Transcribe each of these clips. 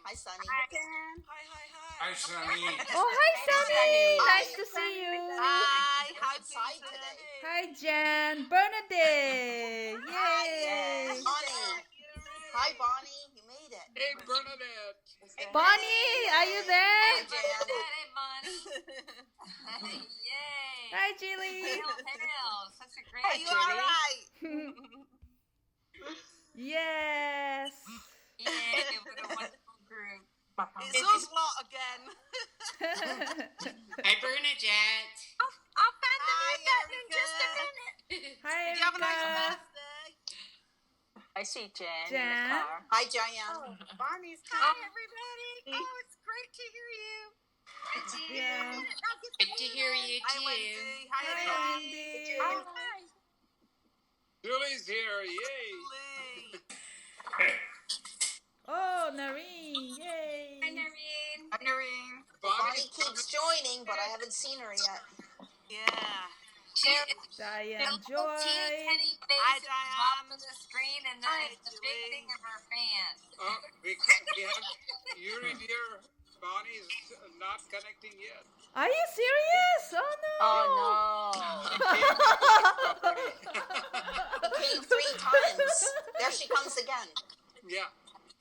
Hi, Sunny. Hi, Jen. Hi, Sunny. Oh, hi, Sunny. Hi. Nice to see you. Hi, today. Hi, Jen. Bernadette. Yes. Yay. Bonnie. Hi, Bonnie. You made it. Hey, Bernadette. Bonnie, are you there? Hi, Jan. Hey, Bonnie. Yay. Hi, Jilly. Hail. Such a great Are you all right? Yes. Yay, what a wonderful group. It's us lot again. Hi, Bernadette. I'll find the Hi, mute button in Erica. just a minute. Hi, Did you have a nice Erica. birthday? I see Jen in Jen? the car. Hi, Diane. Bonnie's Hi, everybody. Oh, it's great to hear you. Yeah. Good to hear you, Hi, too. Wendy. Hi, Hi, Wendy. Wendy. Hi. Julie's here. Yay. Lee. Oh, Nareen. Yay. Hi, Noreen. Hi, Noreen. Bonnie keeps joining, but I haven't seen her yet. Yeah. Diane The little teeny Joy. tiny face Hi, at the Diane. bottom of the screen, and then Hi, it's the big Julie. thing of her fan. We have Yuri dear. Bonnie's not connecting yet. Are you serious? Oh, no. Oh, no. Came 3 times. There she comes again. Yeah.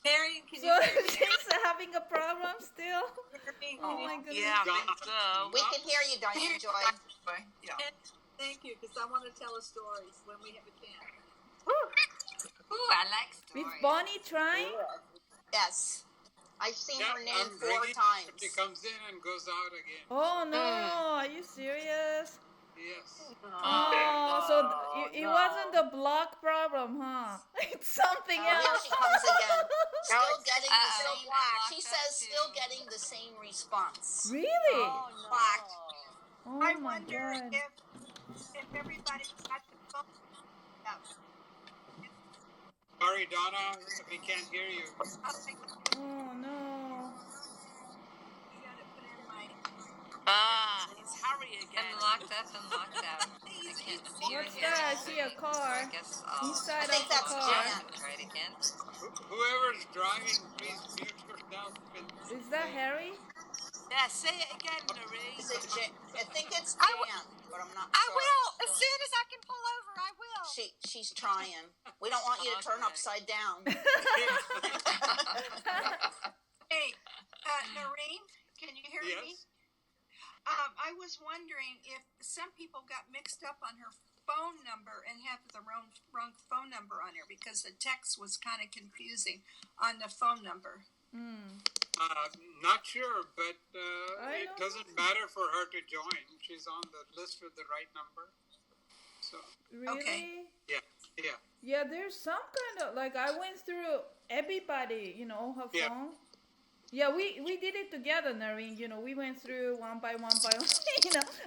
Marion, can So you hear me? she's having a problem still? Oh, my goodness. Yeah, I think so. We can hear you, Diane Joy. Yeah. Thank you, because I want to tell us stories when we have a chance. Ooh, I like Is stories. Bonnie trying? Yes. I've seen Yeah, her name I'm 4 ringing. times. She comes in and goes out again. Oh, no. Are you serious? Yes. Oh, so it no. wasn't the block problem, huh? It's something Oh, here else. she comes again. Still getting the Uh-oh. same. I She locked says up, still too. getting the same response. Really? Oh, no. Black. Oh, I my wonder God. if everybody got the phone up. Sorry, Donna. We can't hear you. Oh, no. You got to put in my. It's Harry again. I'm locked up and locked out. I can't see or What's hear that? I see a anything, so car. I guess I'll Inside I think of the that's car. Jan. try it again. Whoever's driving, please mute yourself. Is that Harry? Yeah, say it again, Marie. Is it I think it's I Jan, but I'm not I sure. will. As soon as I can pull over, I will. She's trying. We don't want you to turn upside down. Hey, Noreen, can you hear me? Yes. I was wondering if some people got mixed up on her phone number and have the wrong phone number on her because the text was kind of confusing on the phone number. Not sure, but I it don't doesn't matter for her to join. She's on the list with the right number. So, Really? Okay. yeah. Yeah, there's some kind of, like, I went through everybody, her Yeah. phone. Yeah, we did it together, Nareen. We went through one by one,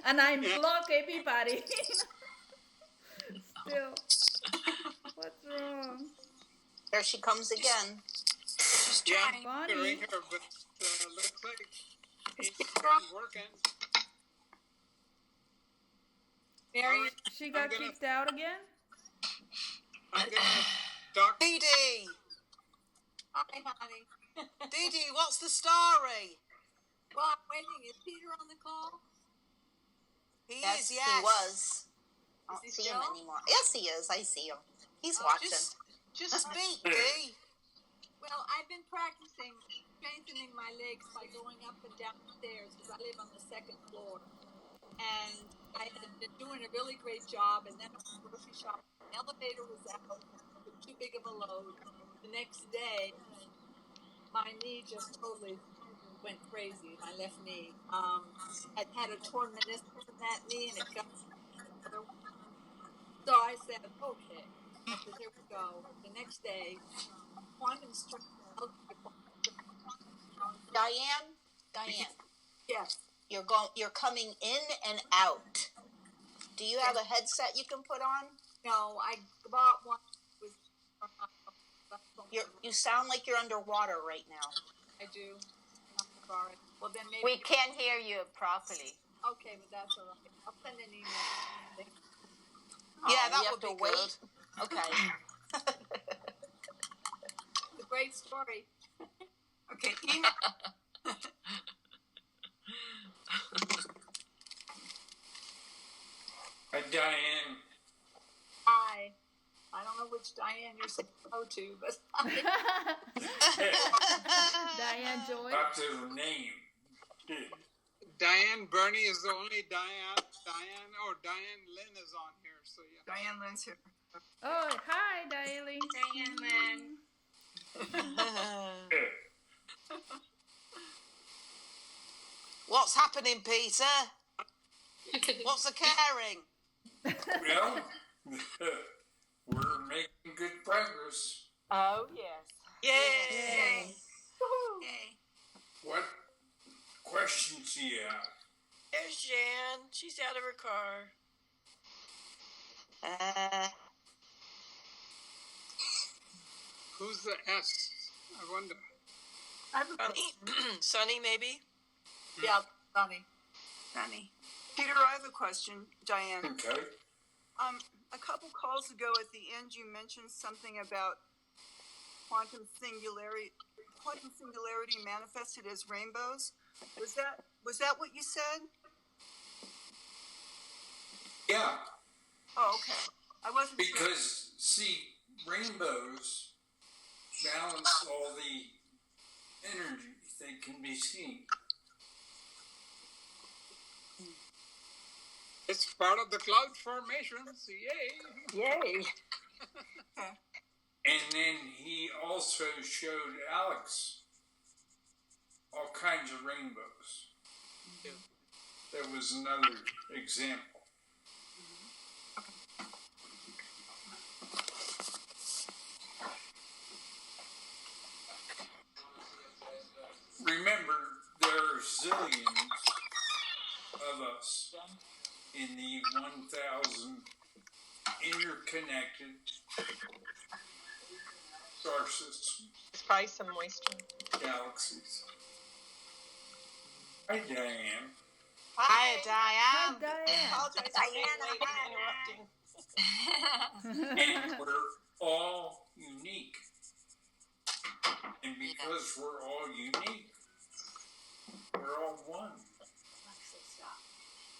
and I Yeah. block everybody. Still. What's wrong? There she comes again. Yeah, Bonnie. to ring her, but looks like it's not working. Marion, She got I'm gonna- kicked out again? I'm gonna talk. Dee Dee. hi, honey. Dee Dee, what's the story? Well, I'm waiting. Is Peter on the call? He Yes, is, he yes. was. I don't Is see he him still? anymore. Yes, he is. I see him. He's Oh, watching. just Speak, Dee. Well, I've been practicing strengthening my legs by going up and down the stairs because I live on the 2nd floor. And I had been doing a really great job. And then I was grocery shopping. The elevator was out. It was too big of a load. The next day, my knee just totally went crazy. My left knee. I'd had a torn meniscus in that knee, and it got. So I said, okay. I said, here we go. The next day, quantum strength. Diane, Yes. you're coming in and out. Do you have a headset you can put on? No, I bought one. You sound like you're underwater right now. I do. I'm sorry. Well, then maybe. We can't hear you properly. Okay, but that's all right. I'll send an email. Yeah, that we would have be to good. Okay. It's a great story. Okay, Diane. Hi, Diane. Hi. I don't know which Diane you're saying hello to, but Diane Joy. That's her name. Diane Burney is the only Diane. Diane Lynn is on here, so yeah. Diane Lynn's here. Oh, hi, Diane. Diane Lynn. What's happening, Peter? What's occurring? Well, we're making good progress. Oh, yes. Yay! Yay. Yay. What questions do you have? There's Jan. She's out of her car. Who's the S? I wonder. I have a Sunny, Sunny maybe? yeah, Sonny. Sunny. Peter, I have a question, Diane. Okay. A couple calls ago at the end, you mentioned something about quantum singularity manifested as rainbows. Was that what you said? Yeah, Oh, okay. I wasn't sure. because see, rainbows balance all the energy that can be seen. It's part of the cloud formations. Yay! Yay. And then he also showed Alex all kinds of rainbows. There was another example. Remember, there are zillions of us in the 1,000 interconnected star systems, There's probably some moisture. galaxies. Hi, Diane. Hi, Hi, Diane. Diane. Apologize for being late and interrupting. And we're all unique. And because we're all unique, we're all one.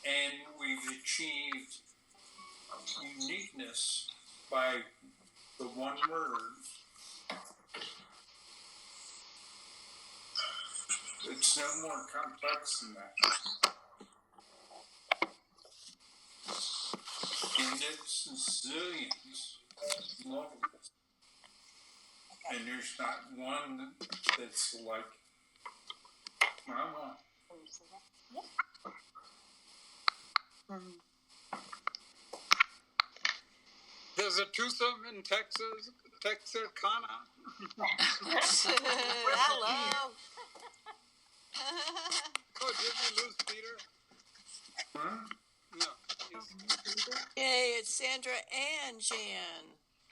And we've achieved uniqueness by the one word. It's no more complex than that. And it's zillions of levels. And there's not one that's like Mama. There's a twosome in Texas, Texarkana. Hello. Oh, did we lose Peter? Huh? No. Yay, it's Sandra and Jan.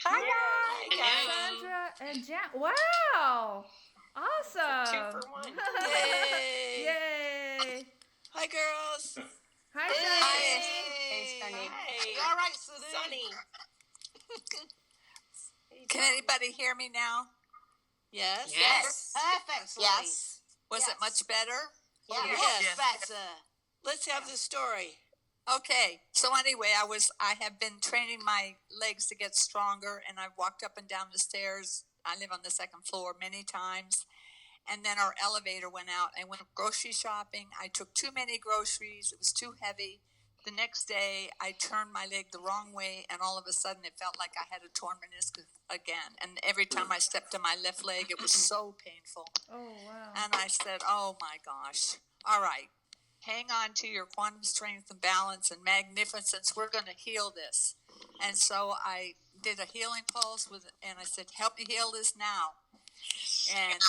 Hi, Hello. guys. Sandra and Jan. Wow. Awesome. 2 for 1. Yay. Yay. Hi, girls. Hi, Hey. Sunny. Hey, Sunny. Hey. You all right, Sunny? Sunny. Can anybody hear me now? Yes. Yes. Perfectly. Yes. Was Yes. it much better? Yeah, Yes. much better. Let's have the story. Okay. So anyway, I have been training my legs to get stronger, and I've walked up and down the stairs. I live on the second floor many times. And then our elevator went out. I went grocery shopping. I took too many groceries. It was too heavy. The next day, I turned my leg the wrong way, and all of a sudden, it felt like I had a torn meniscus again. And every time I stepped on my left leg, it was so painful. Oh, wow. And I said, oh my gosh. All right. Hang on to your quantum strength and balance and magnificence. We're going to heal this. And so I did a healing pulse and I said, help me heal this now. And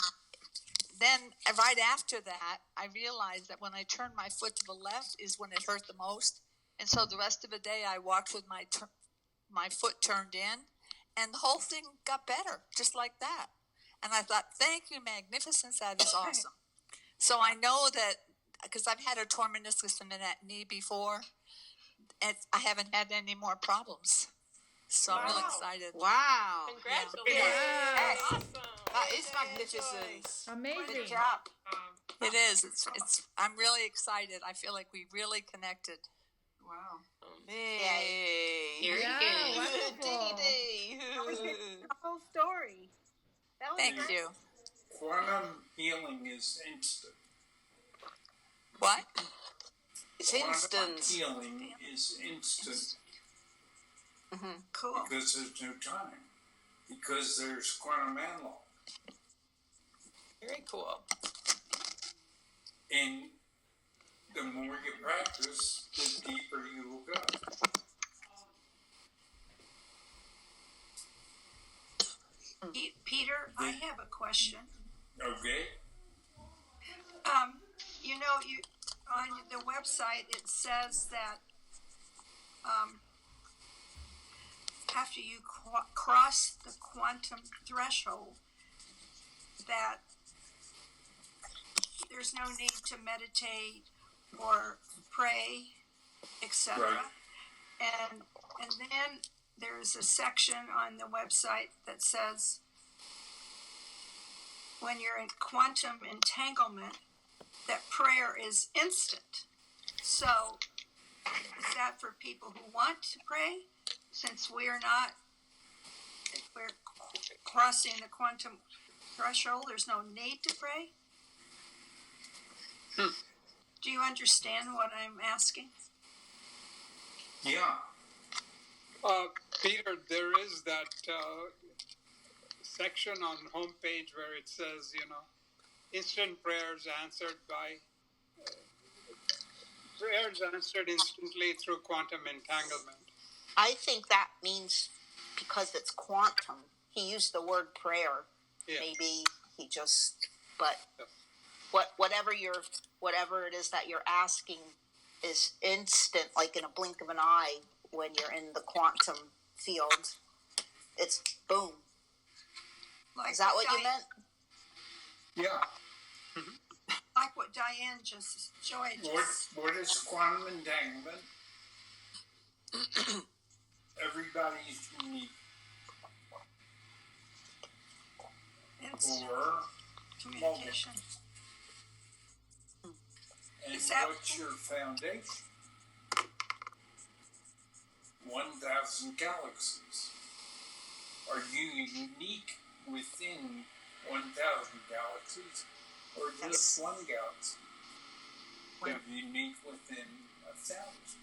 then right after that, I realized that when I turned my foot to the left is when it hurt the most. And so the rest of the day I walked with my foot turned in, and the whole thing got better, just like that. And I thought, thank you, Magnificence. That is awesome. So I know that because I've had a torn meniscus in that knee before, and I haven't had any more problems. So I'm really excited. Wow. Congratulations. Wow. Awesome. That is magnificence. Amazing. Good job. It is. It's. I'm really excited. I feel like we really connected. Wow. Yay. Very Yeah, good. wonderful. That was the whole story. That was Thank great. you. Quantum healing is instant. What? It's Quantum instant. healing is instant Cool. because there's no time. Because there's quantum analog. Very cool. And the more you practice, the deeper you will go. Peter, I have a question. Okay? You know, you on the website it says that after you cross the quantum threshold, that there's no need to meditate or pray, etc. Right. And then there's a section on the website that says when you're in quantum entanglement, that prayer is instant. So is that for people who want to pray? Since we're crossing the quantum threshold, there's no need to pray? Do you understand what I'm asking? Yeah. Peter, there is that section on homepage where it says, instant prayers answered instantly through quantum entanglement. I think that means because it's quantum. He used the word prayer. Yeah. Maybe he just, but whatever it is that you're asking is instant, like in a blink of an eye when you're in the quantum field. It's boom. Like Is that what you meant? Yeah. Like what Diane Joy just. What is quantum entanglement? Everybody's unique. Instant Or communication. and Is that- what's your foundation? 1,000 galaxies. Are you unique within 1,000 galaxies, or just one galaxy? Are you unique within 1,000?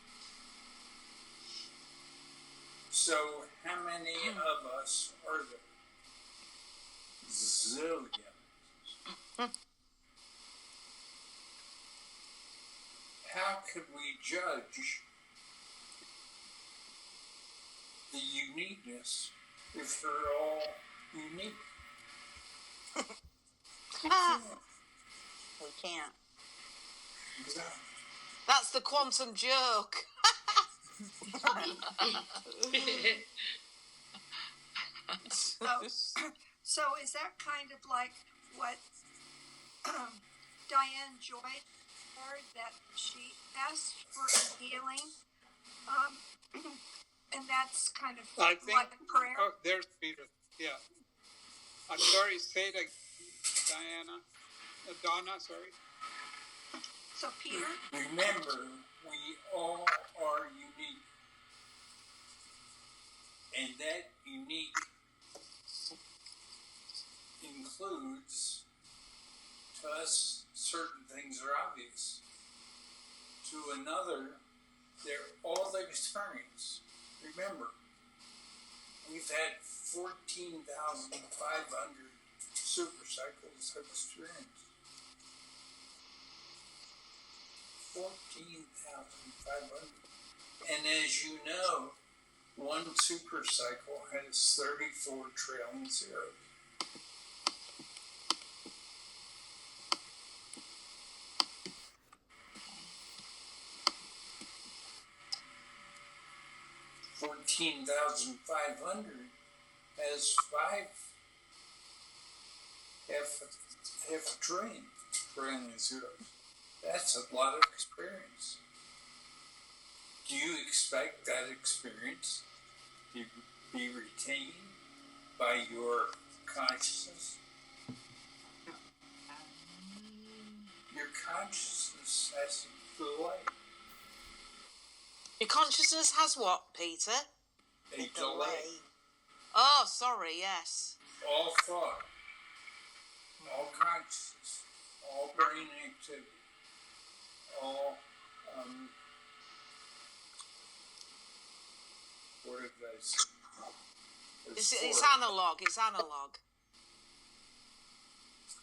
So, how many of us are there? Zillions. How could we judge the uniqueness if they're all unique? We can't. Exactly. That's the quantum joke. So is that kind of like what Diane Joy heard, that she asked for a healing, and that's kind of I think, like a prayer? Oh, there's Peter. Yeah. I'm sorry, say it again, Diana. Donna, sorry. So Peter? Remember, we all are unique. And that unique includes, to us, certain things are obvious. To another, they're all they've experienced. Remember, we've had 14,500 super cycles of experience. 14,500. And as you know, one super cycle has 34 trailing zeros. $14,500 has half a trillion trailing zeros. That's a lot of experience. Do you expect that experience to be retained by your consciousness consciousness has a delay. Your consciousness has what, Peter? A delay. Oh, sorry, yes. All thought, all consciousness, all brain activity, all, what did I say? It's analog, it's analog.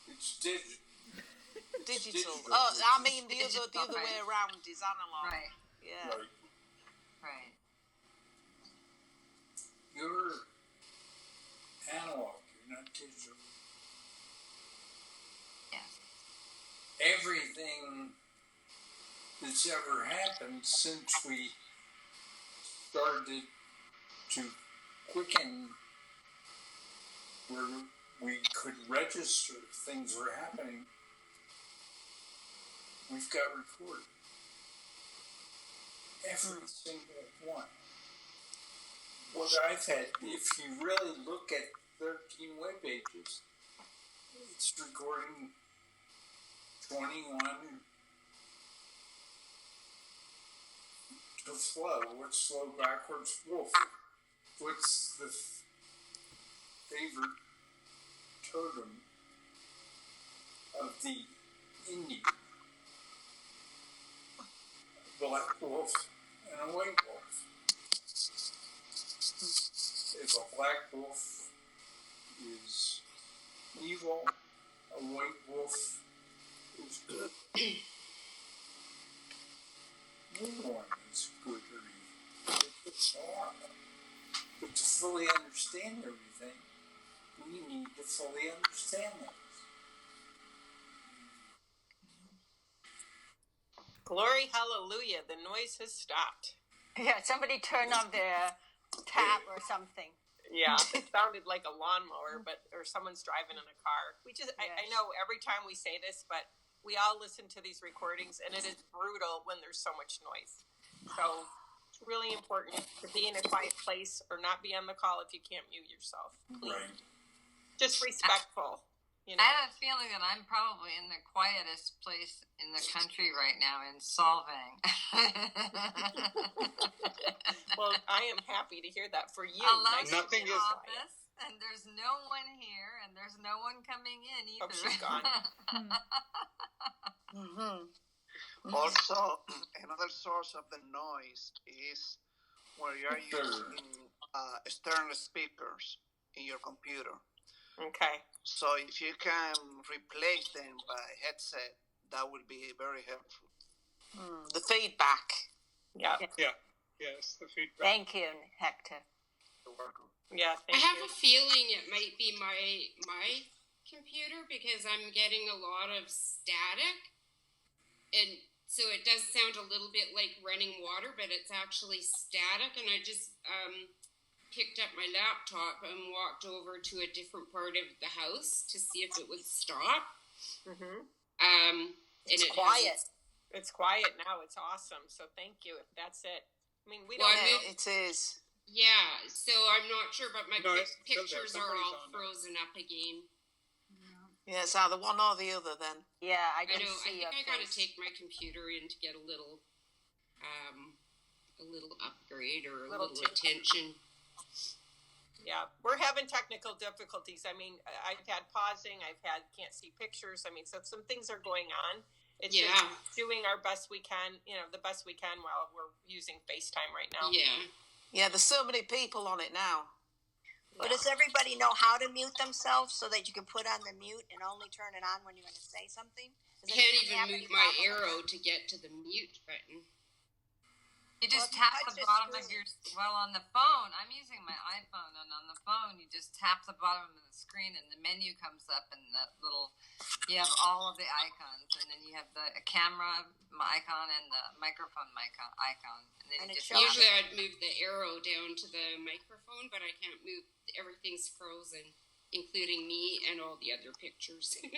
It's digital. Digital. Oh, I mean the other way around is analog. Right. Yeah. Right. You're analog, you're not digital. Yeah. Everything that's ever happened since we started to quicken where we could register things were happening, we've got recorded. Every single one. What I've had, if you really look at 13 web pages, it's recording 21 to flow. What's slow backwards? Wolf. What's the favorite totem of the Indian? A black wolf and a white wolf. If a black wolf is evil, a white wolf is good. No one is good or evil. It's normal. But to fully understand everything, we need to fully understand this. Glory, hallelujah. The noise has stopped. Yeah, somebody turned on their tap or something. Yeah, it sounded like a lawnmower, or someone's driving in a car. I know every time we say this, but we all listen to these recordings, and it is brutal when there's so much noise. So it's really important to be in a quiet place or not be on the call if you can't mute yourself. Please. Right. Just respectful. You know? I have a feeling that I'm probably in the quietest place in the country right now in Solvang. Well, I am happy to hear that for you. A Nice Nothing is office, and there's no one here, and there's no one coming in either. Oh, she's gone. Also, another source of the noise is where you're using external speakers in your computer. Okay. So if you can replace them by headset, that would be very helpful. The feedback. Yeah. Yes, the feedback. Thank you, Hector. You're welcome. Yeah. I have a feeling it might be my computer because I'm getting a lot of static, and so it does sound a little bit like running water, but it's actually static. And I just picked up my laptop and walked over to a different part of the house to see if it would stop. It's quiet. It's quiet now. It's awesome. So thank you. If that's it. I mean, we Well, don't know. it is. Yeah, so I'm not sure, but my it's still there. pictures are Somebody's all on there. frozen up again. Yeah, it's either one or the other then. Yeah, I I didn't know. I see think I gotta face. take my computer in to get a little upgrade or a little attention. Yeah, we're having technical difficulties. I mean, I've had pausing. Can't see pictures. I mean, so some things are going on. It's just doing our best we can, the best we can while we're using FaceTime right now. Yeah. Yeah, there's so many people on it now. Well, does everybody know how to mute themselves so that you can put on the mute and only turn it on when you're going to say something? Can't even move my arrow to get to the mute button. You just tap the bottom of your, on the phone, I'm using my iPhone, and on the phone, you just tap the bottom of the screen, and the menu comes up, and you have all of the icons, and then you have the camera icon and the microphone icon. And then Usually I'd move the arrow down to the microphone, but I can't move, everything's frozen, including me and all the other pictures. We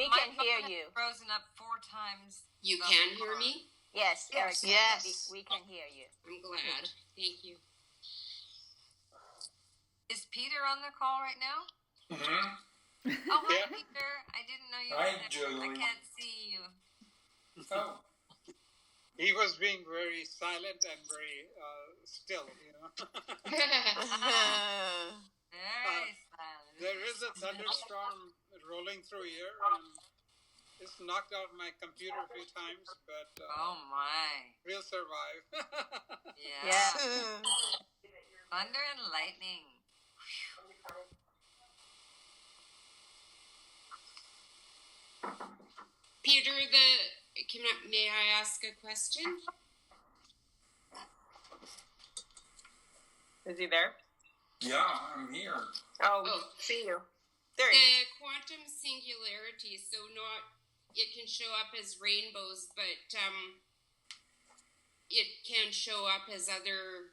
can hear you. Frozen up 4 times. You can hear me? Yes, Eric. Yes. We can hear you. I'm glad. Thank you. Is Peter on the call right now? Mm-hmm. Oh, hi, Peter. I didn't know you were Hi, there. Julie. I can't was being very silent and very still, you know. Very silent. There is a thunderstorm rolling through here, and it's knocked out my computer a few times, but oh my, we'll survive. yeah. Thunder and lightning. Peter, may I ask a question? Is he there? Yeah, I'm here. Oh, see you. There he is. The quantum singularity, so it can show up as rainbows, but it can show up as other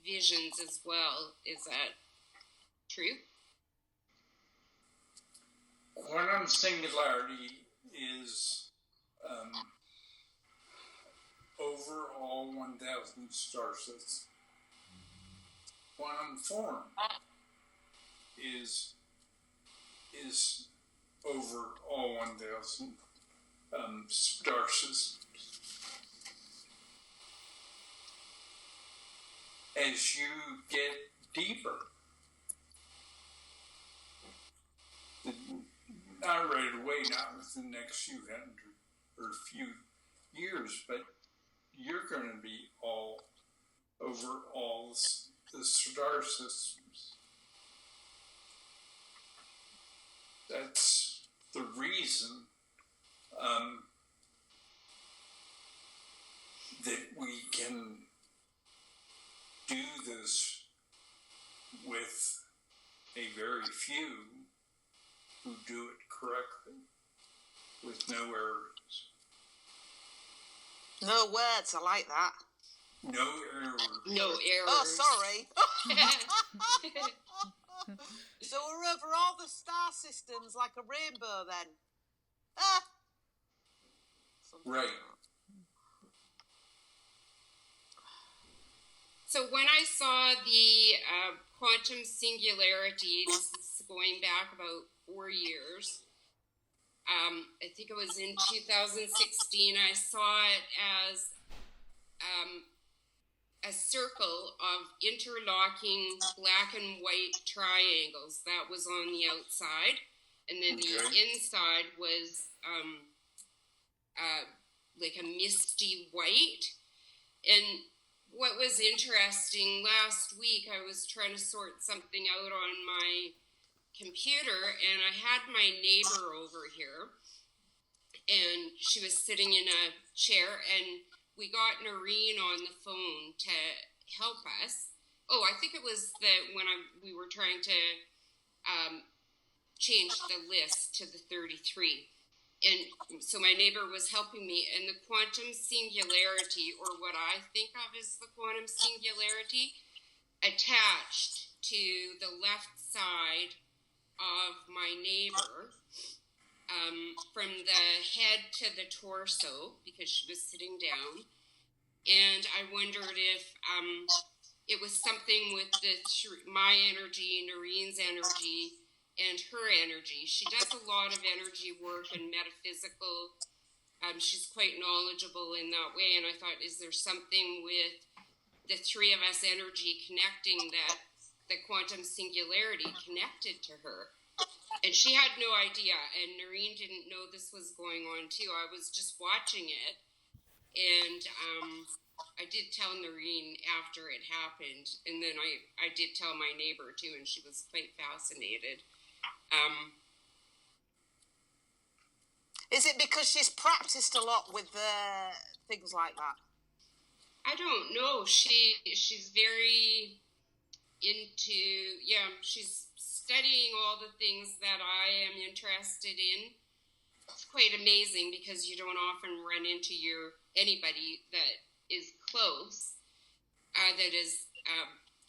visions as well. Is that true? Quantum singularity is over all 1,000 star systems. Quantum form is over all 1,000 star systems. As you get deeper, not right away, not within the next few hundred or few years, but you're going to be all over all the star systems. That's the reason that we can do this with a very few who do it correctly with no errors. No words, I like that. No errors. No errors. Oh, sorry. So we're over all the star systems like a rainbow then? Right. So when I saw the quantum singularity, this is going back about 4 years, I think it was in 2016, I saw it as a circle of interlocking black and white triangles. That was on the outside. And then the inside was like a misty white. And what was interesting, last week I was trying to sort something out on my computer, and I had my neighbor over here, and she was sitting in a chair, and we got Noreen on the phone to help us. Oh, I think it was when we were trying to change the list to the 33. And so my neighbor was helping me, and the quantum singularity, or what I think of as the quantum singularity, attached to the left side of my neighbor, from the head to the torso, because she was sitting down. And I wondered if it was something with my energy, Noreen's energy, and her energy. She does a lot of energy work and metaphysical. She's quite knowledgeable in that way. And I thought, is there something with the three of us energy connecting that the quantum singularity connected to her? And she had no idea. And Noreen didn't know this was going on too. I was just watching it. And I did tell Noreen after it happened. And then I did tell my neighbor too. And she was quite fascinated. Is it because she's practiced a lot with things like that? I don't know. She's very into, she's studying all the things that I am interested in. It's quite amazing because you don't often run into anybody that is close, that is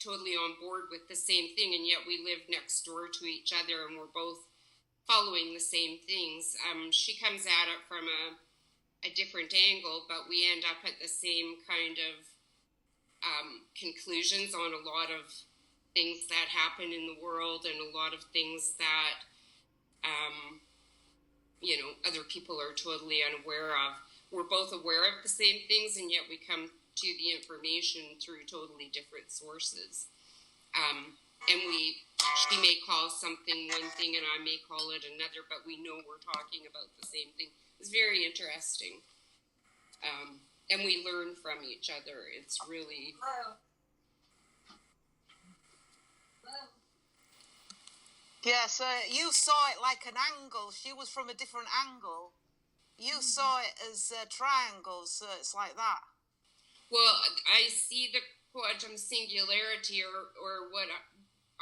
totally on board with the same thing, and yet we live next door to each other and we're both following the same things. She comes at it from a different angle, but we end up at the same kind of conclusions on a lot of things that happen in the world and a lot of things that other people are totally unaware of. we're both aware of the same things, and yet we come to the information through totally different sources. And she may call something one thing and I may call it another, but we know we're talking about the same thing. It's very interesting. And we learn from each other. It's really... Yeah, so you saw it like an angle. She was from a different angle. You saw it as triangles, so it's like that. Well, I see the quantum singularity, or what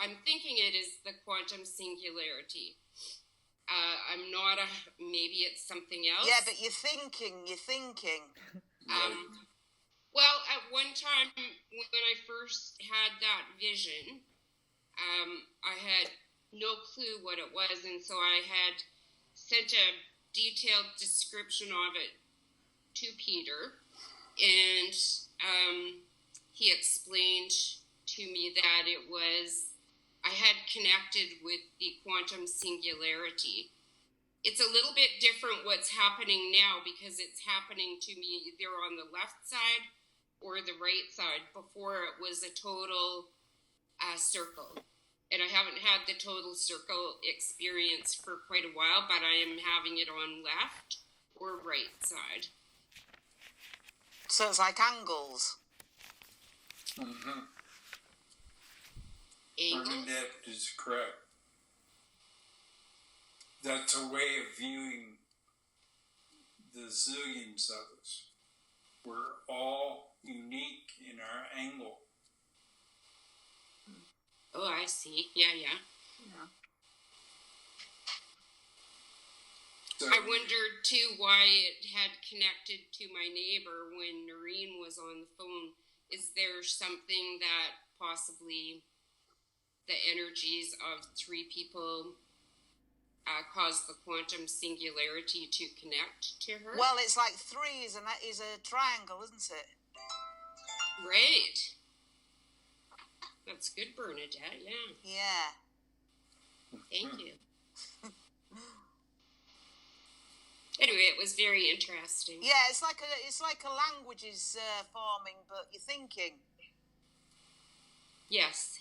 I'm thinking it is the quantum singularity. I'm not maybe it's something else. Yeah, but you're thinking. Well, at one time when I first had that vision, I had no clue what it was, and so I had sent a detailed description of it to Peter, and he explained to me that it was, I had connected with the quantum singularity. It's a little bit different what's happening now because it's happening to me either on the left side or the right side. Before it was a total circle. And I haven't had the total circle experience for quite a while, but I am having it on left or right side. So it's like angles. Mm-hmm. Angles? Bernadette is correct. That's a way of viewing the zillions of us. We're all unique in our angle. Oh, I see. Yeah. So, I wondered, too, why it had connected to my neighbor when Noreen was on the phone. Is there something that possibly the energies of three people caused the quantum singularity to connect to her? Well, it's like three is a triangle, isn't it? Right. That's good, Bernadette. Yeah. Thank you. Anyway, it was very interesting. Yeah, it's like a language is forming, but you're thinking. Yes.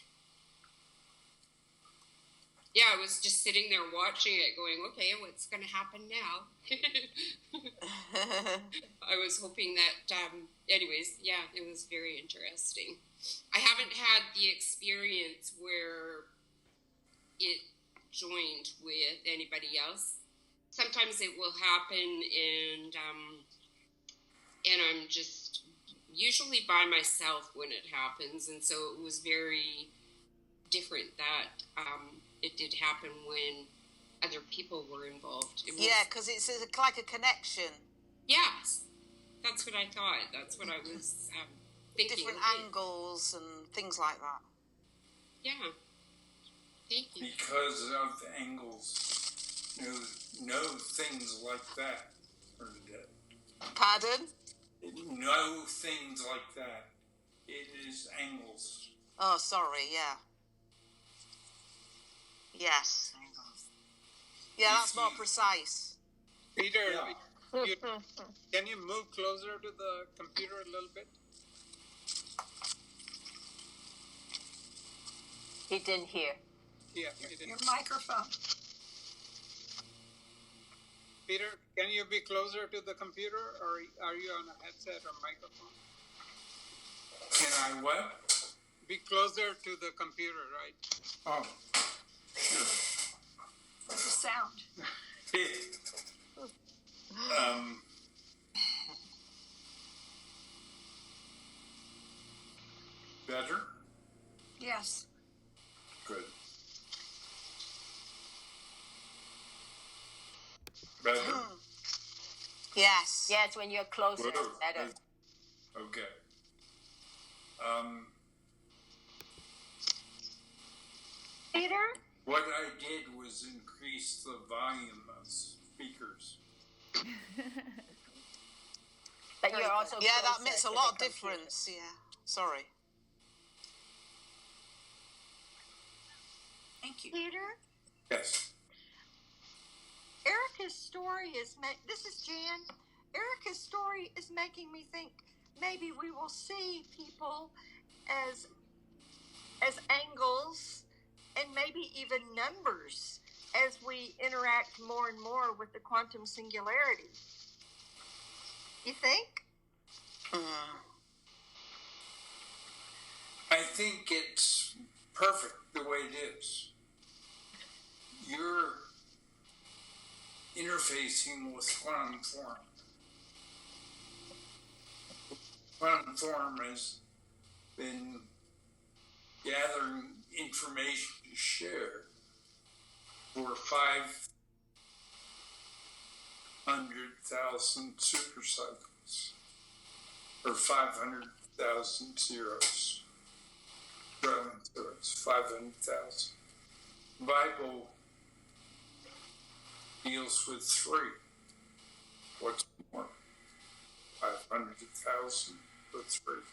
Yeah, I was just sitting there watching it going, okay, what's going to happen now? I was hoping that, anyways, yeah, it was very interesting. I haven't had the experience where it joined with anybody else. Sometimes it will happen and I'm just usually by myself when it happens. And so it was very different that it did happen when other people were involved. Yeah, because it's like a connection. Yes, that's what I thought. That's what I was thinking. Different angles and things like that. Yeah. Thank you. Because of angles, no things like that are dead. Pardon? No things like that. It is angles. Oh, sorry, yeah. Yes. Yeah, that's more precise. Peter, Yeah. Can you move closer to the computer a little bit? He didn't hear. Yeah, he didn't. Your microphone. Peter, can you be closer to the computer, or are you on a headset or microphone? Can I what? Be closer to the computer, right? Oh, sure. What's the sound? Better? Yes. Good. Better? Yes. Yes, when you're closer, it's better. Okay. Peter? What I did was increase the volume of speakers. But you're also Yeah, that closer makes a to lot of the computer. difference. Yeah. Sorry. Thank you. Peter? Yes. Erica's story is, this is Jan. Erica's story is making me think maybe we will see people as angles and maybe even numbers as we interact more and more with the quantum singularity. You think? I think it's perfect the way it is. You're interfacing with quantum form. Quantum form has been gathering information to share for 500,000 supercycles, or 500,000 zeros. Trillion zeros, 500,000. The Bible deals with 3. What's more? 500,000 with 3.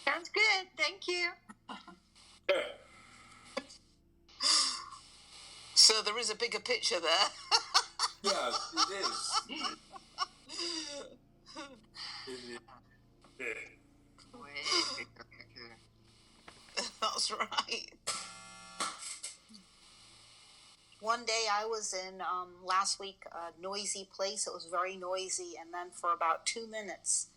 Sounds good. Thank you. So there is a bigger picture there. Yeah, it is. That's right. One day I was in last week a noisy place. It was very noisy, and then for about 2 minutes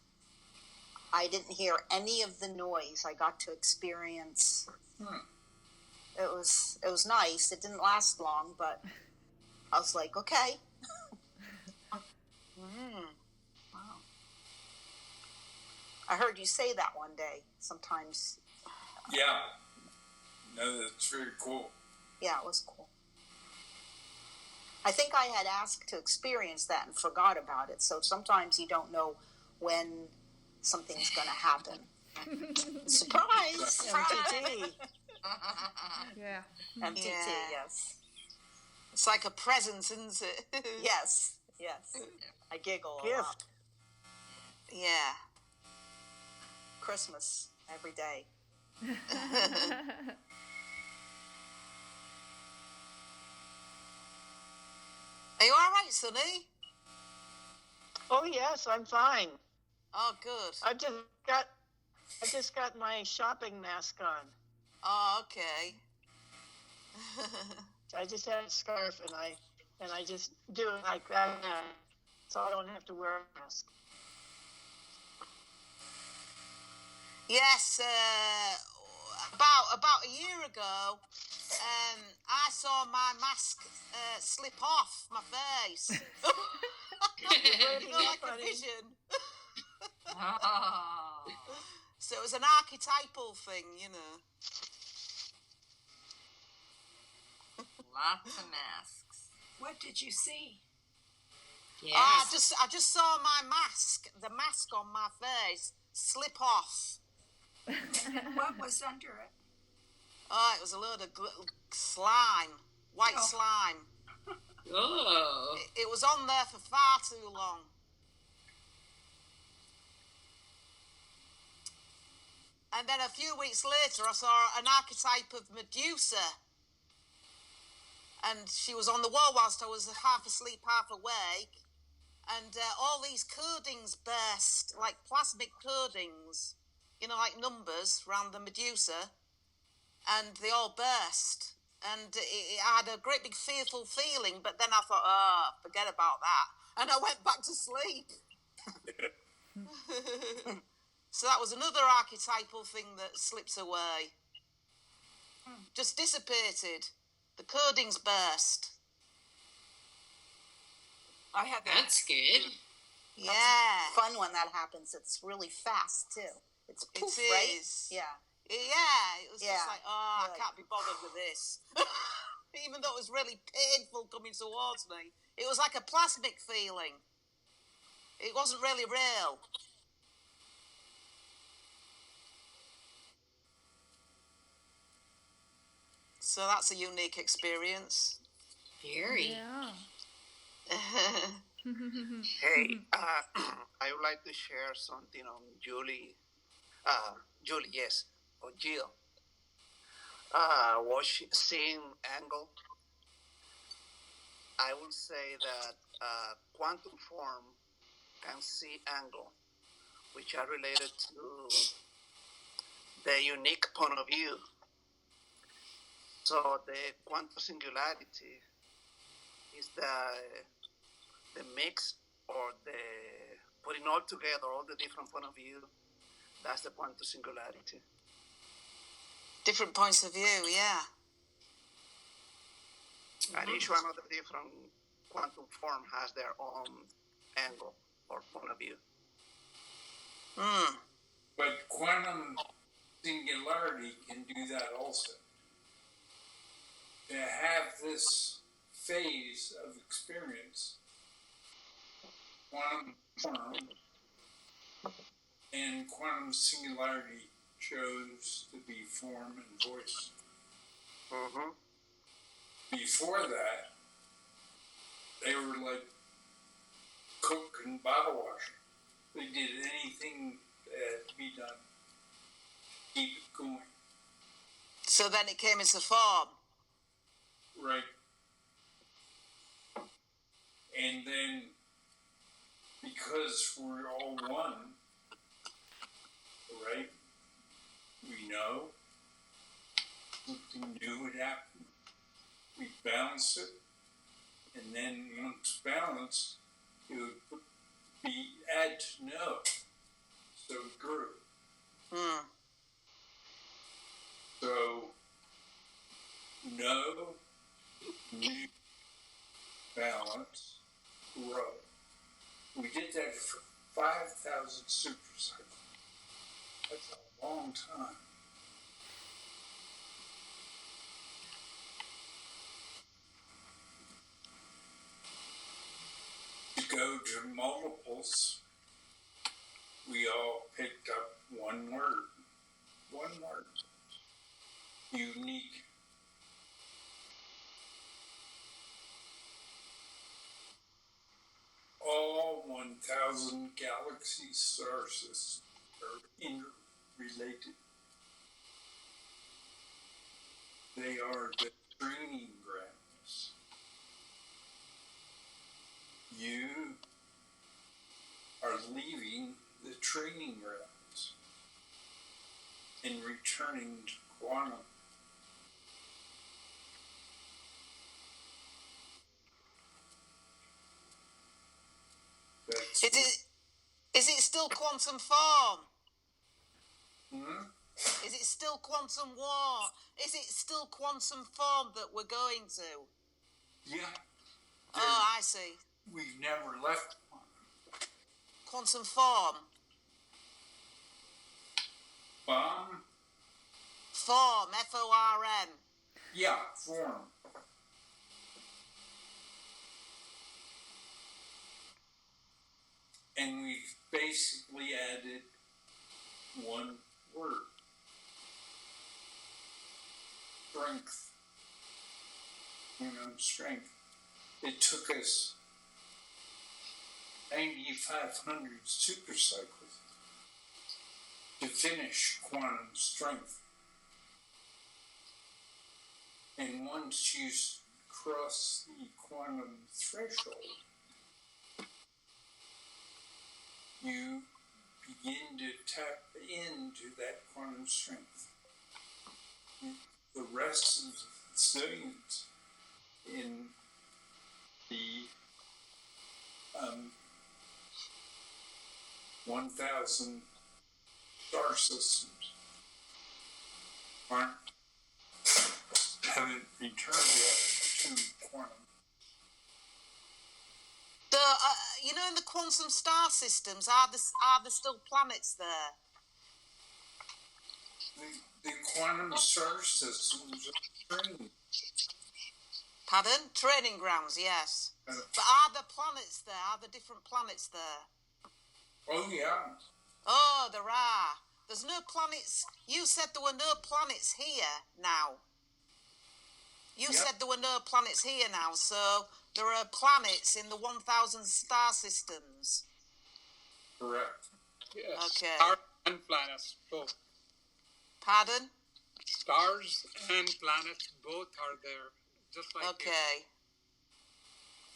I didn't hear any of the noise. I got to experience. It was nice. It didn't last long, but I was like, okay. Wow. I heard you say that one day. Sometimes. Yeah. No, that's very cool. Yeah, it was cool. I think I had asked to experience that and forgot about it. So sometimes you don't know when something's going to happen. Surprise! MTT. Yeah. MTT, yes. It's like a present, isn't it? Yes. I giggle a lot. Yeah. Christmas every day. Are you all right, Sonny? Oh yes, I'm fine. Oh, good. I just got my shopping mask on. Oh, okay. I just had a scarf and I just do it like that, so I don't have to wear a mask. Yes, about a year ago, I saw my mask slip off my face. You know, like a vision. So it was an archetypal thing, you know. Lots of masks. What did you see? Yeah. I just saw my mask, the mask on my face, slip off. And what was under it? Oh, it was a load of slime, white slime. Oh. It was on there for far too long. And then a few weeks later, I saw an archetype of Medusa. And she was on the wall whilst I was half asleep, half awake. And all these codings burst, like plasmic codings, you know, like numbers around the Medusa. And they all burst. And I had a great big fearful feeling, but then I thought, forget about that. And I went back to sleep. So that was another archetypal thing that slips away. Just dissipated. The codings burst. I have That's good. Yeah. That's fun when that happens. It's really fast, too. It's poof, right? Yeah. Yeah, it was just like, I You're can't be bothered with this. Even though it was really painful coming towards me. It was like a plasmic feeling. It wasn't really real. So that's a unique experience. Very. Yeah. Hey, I would like to share something on Julie. Julie, yes, or Jill. Was she seeing angle? I will say that quantum form and C angle, which are related to the unique point of view. So the quantum singularity is the mix or the putting all together all the different point of view. That's the quantum singularity. Different points of view, yeah. And each one of the different quantum form has their own angle or point of view. But quantum singularity can do that also. To have this phase of experience, quantum form and quantum singularity chose to be form and voice. Before that, they were like cook and bottle washer. They did anything that had to be done to keep it going. So then it came into form. Right. And then, because we're all one, right? We know something new would happen. We balance it, and then once balanced, it would be add to know. So it grew. So know, new, balance, grow. We did that for 5,000 super cycles. That's a long time. To go to multiples, we all picked up one word. One word. Unique. All 1,000 galaxy star systems are interrelated. They are the training grounds. You are leaving the training grounds and returning to quantum. Is it still quantum form? Hmm? Is it still quantum war? Is it still quantum form that we're going to? Yeah. Oh, I see. We've never left quantum. Quantum form? Form, F-O-R-M. Yeah, form. And we've basically added one word. Strength. Strength. It took us 9,500 super cycles to finish quantum strength. And once you cross the quantum threshold, you begin to tap into that quantum strength. The rest of the zillions in the 1,000 star systems haven't returned yet to quantum. In the quantum star systems, are there still planets there? The quantum star systems are training. Pardon? Training grounds, yes. But are there planets there? Are there different planets there? Oh, yeah. Oh, there are. There's no planets. You said there were no planets here now. You said there were no planets here now, so there are planets in the 1,000 star systems. Correct. Yes. Okay. Stars and planets, both. Pardon? Stars and planets both are there, just like Okay.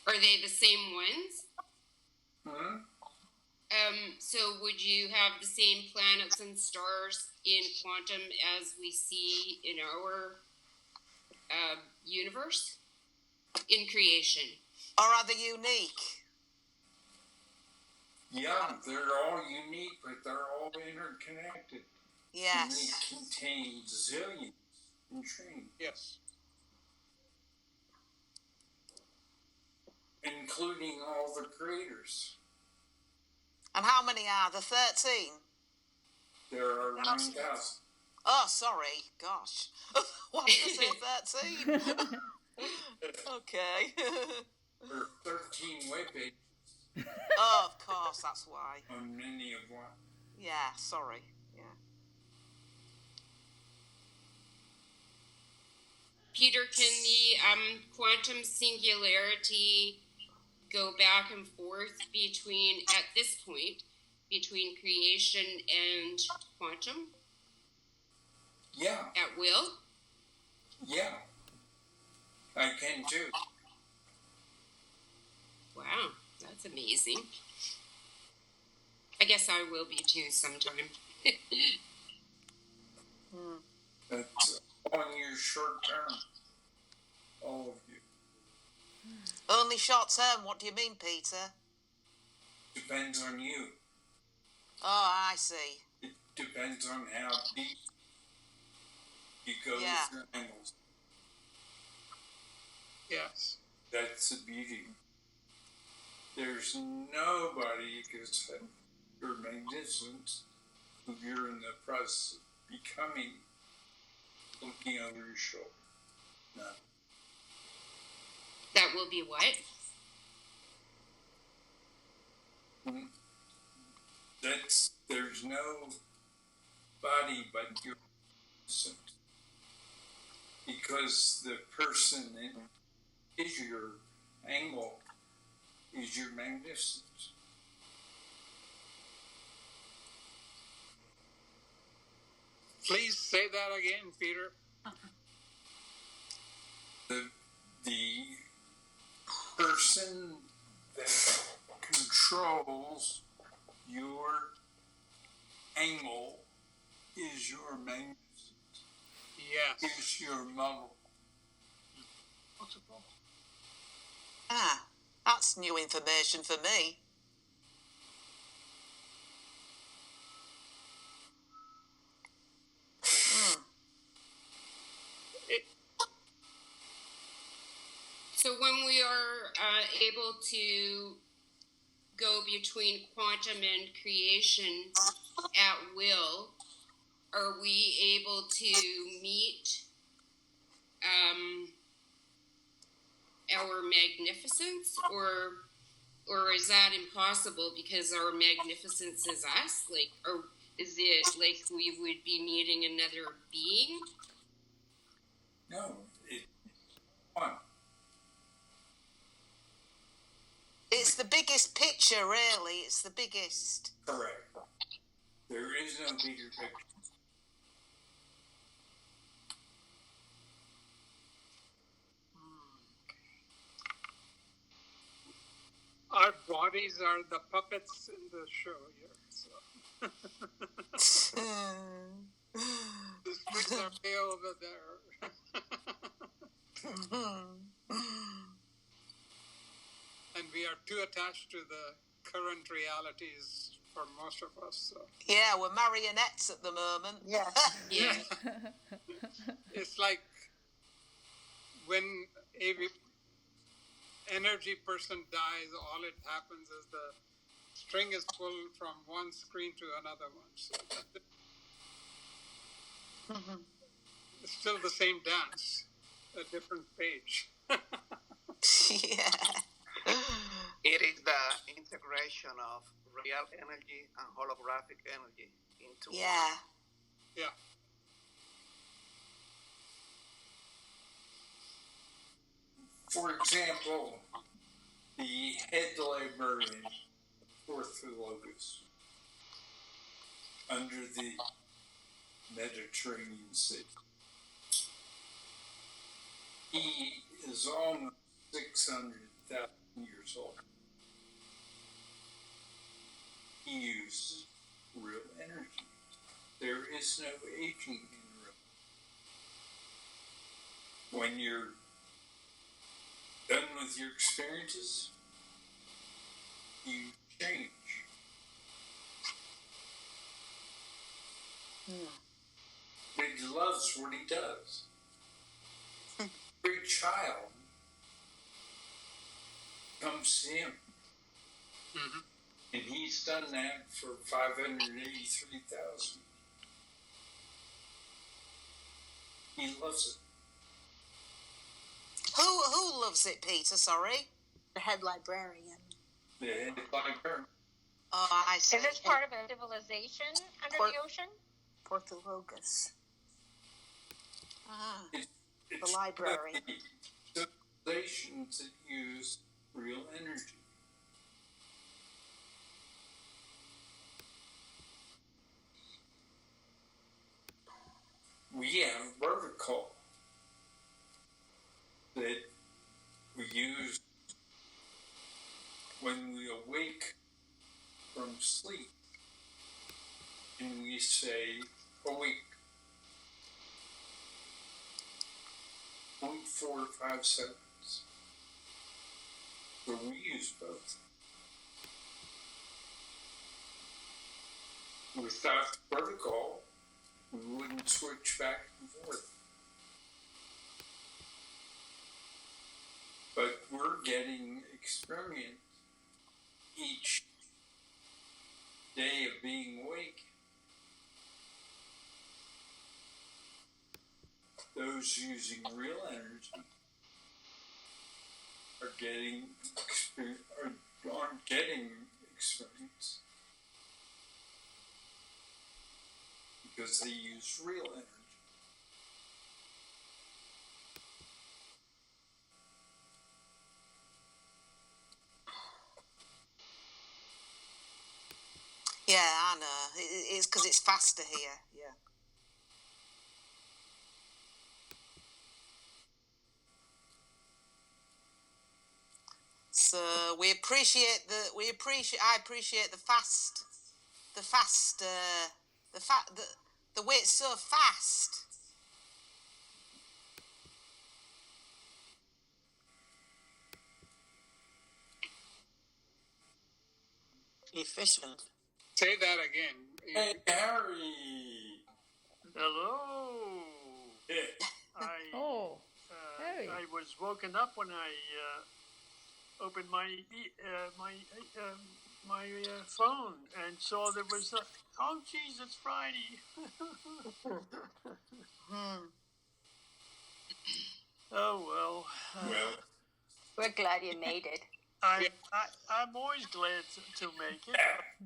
Are they the same ones? Hmm? So would you have the same planets and stars in quantum as we see in our universe in creation? Or are they unique? Yeah, they're all unique, but they're all interconnected. Yes. And they contain zillions in train. Yes. Including all the creators. And how many are there? 13? There are 9,000. Oh, sorry. Gosh. Why did I say 13? Okay. There are 13 web pages. Oh, of course, that's why. On many of one. Yeah, sorry. Yeah. Peter, can the quantum singularity go back and forth between, at this point, between creation and quantum? Yeah. At will? Yeah. I can too. Wow, that's amazing. I guess I will be too sometime. That's on your short term. All of you. Only short term, what do you mean, Peter? Depends on you. Oh, I see. It depends on how deep you go with your angles. Yes. That's the beauty. There's nobody except your magnificence who you're in the process of becoming looking over your shoulder. No. That will be what? There's no body but your magnificence. Because the person that is your angle is your magnificence. Please say that again, Peter. The person that controls your angle is your magnificence. Yes. Is your model. Ah, that's new information for me. So when we are able to go between quantum and creation at will, are we able to meet our magnificence, or is that impossible because our magnificence is us? Like, or is it like we would be meeting another being? No, it's one. It's the biggest picture, really. It's the biggest. Correct. There is no bigger picture. Our bodies are the puppets in the show here. So. The streets are way over there. And we are too attached to the current realities for most of us. So. Yeah, we're marionettes at the moment. Yeah. Yeah. It's like when a energy person dies, all it happens is the string is pulled from one screen to another one. So it's still the same dance, a different page. Yeah. It is the integration of real energy and holographic energy into one. Yeah. For example, the head librarian, fourth locus, under the Mediterranean Sea. He is almost 600,000 years old. He uses real energy. There is no aging in real. When you're done with your experiences, you change. But he loves what he does. Every child comes to him. Mm-hmm. And he's done that for 583,000. He loves it. Who loves it, Peter? Sorry. The head librarian. The head librarian. Oh, I see. Is this part of a civilization under the ocean? Portologus. Ah. It's the library. Civilizations that use real energy. We have protocol that we use when we awake from sleep, and we say awake. 0.45 seconds. So we use both. Without the protocol, we wouldn't switch back and forth. But we're getting experience each day of being awake. Those using real energy are getting experience, aren't getting experience because they use real energy. Yeah, I know. It's because it's faster here. Yeah. So I appreciate the way it's so fast. Efficient. Say that again. Hey, Harry! Hello. Harry. I was woken up when I opened my phone and saw there was oh geez, it's Friday. Oh well. We're glad you made it. I'm always glad to make it.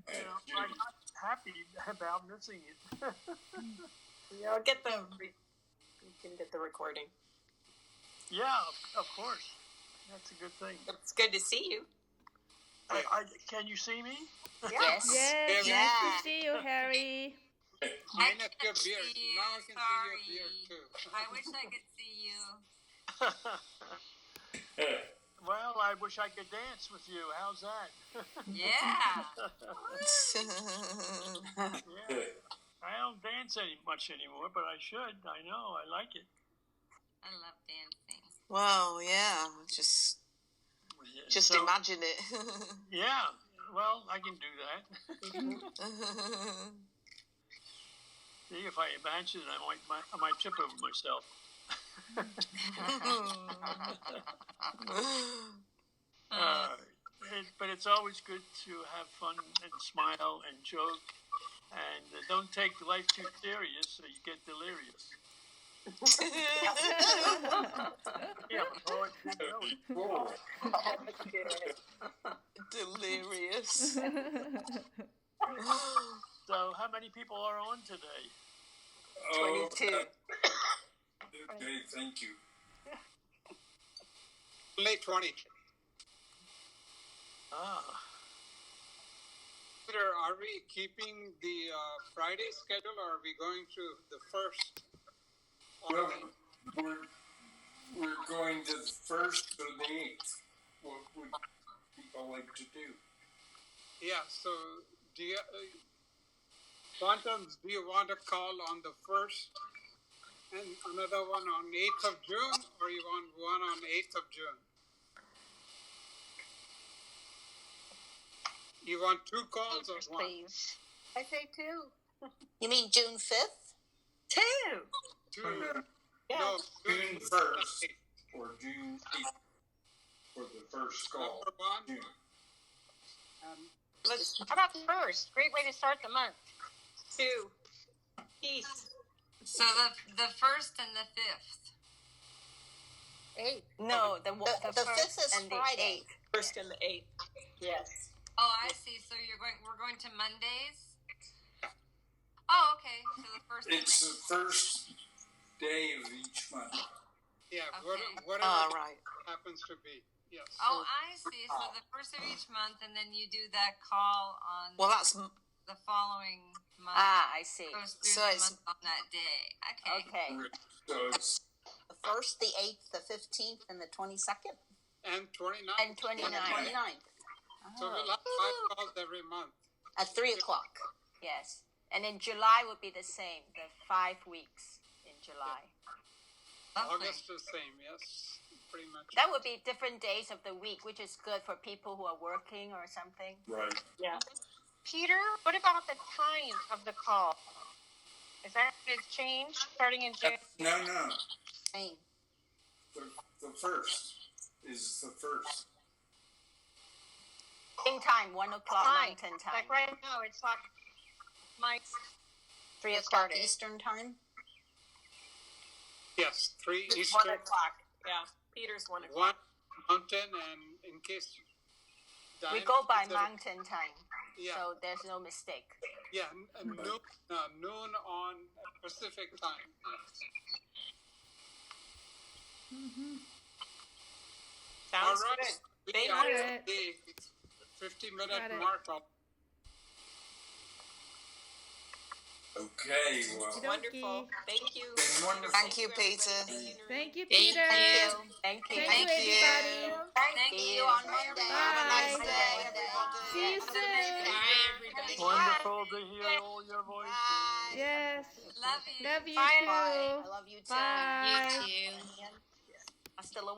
But, I'm not happy about missing it. Yeah, you can get the recording. Yeah, of course. That's a good thing. It's good to see you. Can you see me? Yes. Yes, Yeah. nice to see you, Harry. Mine at your beard. Now I can see your beard too. I wish I could see you. Well, I wish I could dance with you. How's that? Yeah. Yeah. I don't dance much anymore, but I should. I know. I like it. I love dancing. Well, yeah. Just imagine it. Yeah. Well, I can do that. See, if I imagine it, I might trip over myself. But it's always good to have fun and smile and joke, and don't take life too serious, so you get delirious. Yeah, delirious. So, how many people are on today? 22. Okay, thank you. Late 20. Peter, are we keeping the Friday schedule, or are we going to the first? Well, we're going to the 1st or the 8th. Yeah. So do you, Quantums, do you want to call on the 1st and another one on 8th of June, or you want one on 8th of June? You want 2 calls or one? Please. I say 2. You mean June 5th? 2. 2. Yeah. No, June 1st or June 8th for the first call. Number 1. June. How about the first? Great way to start the month. 2. Peace. So the 1st and the 5th. 8th. No, the 5th is and Friday. 1st and the 8th. Yes. Oh, I see. So we're going to Mondays? Oh, okay. So the 1st and It's the first day of each month. Yeah, Okay. whatever happens to be. Yes. Oh, I see. So the 1st of each month, and then you do that call on that's the following month. I see. Goes through So the it's- month on that day. Okay. So it's The 1st, the 8th, the 15th, and the 22nd? And 29. And 29. And the 29th. So we'll have 5 calls every month. At 3 o'clock. Yes. And in July would be the same, the 5 weeks in July. Lovely. August is same, yes. Pretty much. That would be different days of the week, which is good for people who are working or something. right. Yeah. Peter, what about the time of the call? Is that going to change starting in June? No. Same. The first is the first. Same time, 1 o'clock Mountain time. Like right now, it's like my 3 o'clock Eastern time? Yes, 3 It's Eastern, 1 o'clock. Yeah. Peter's 1 o'clock. 1 Mountain, and in case We Diane, go by is there- Mountain time, Yeah, so there's no mistake. yeah, noon on Pacific time. Sounds All right. good. We Thank are you. at the 50-minute Got it. mark. Okay, well, Okey-dokey. Wonderful. Thank you. Been wonderful. Thank you, everybody. Peter. Thank you, Noreen. Thank you, Thank Peter. you. Thank you. Thank you, everybody. Thank See you. you on Monday. Have a nice Bye. day, everybody. See you soon. Bye, everybody. Wonderful to hear all your voices. Bye. Yes. Love you. Love you Bye. too. I love you too. Bye. You too. Hasta luego.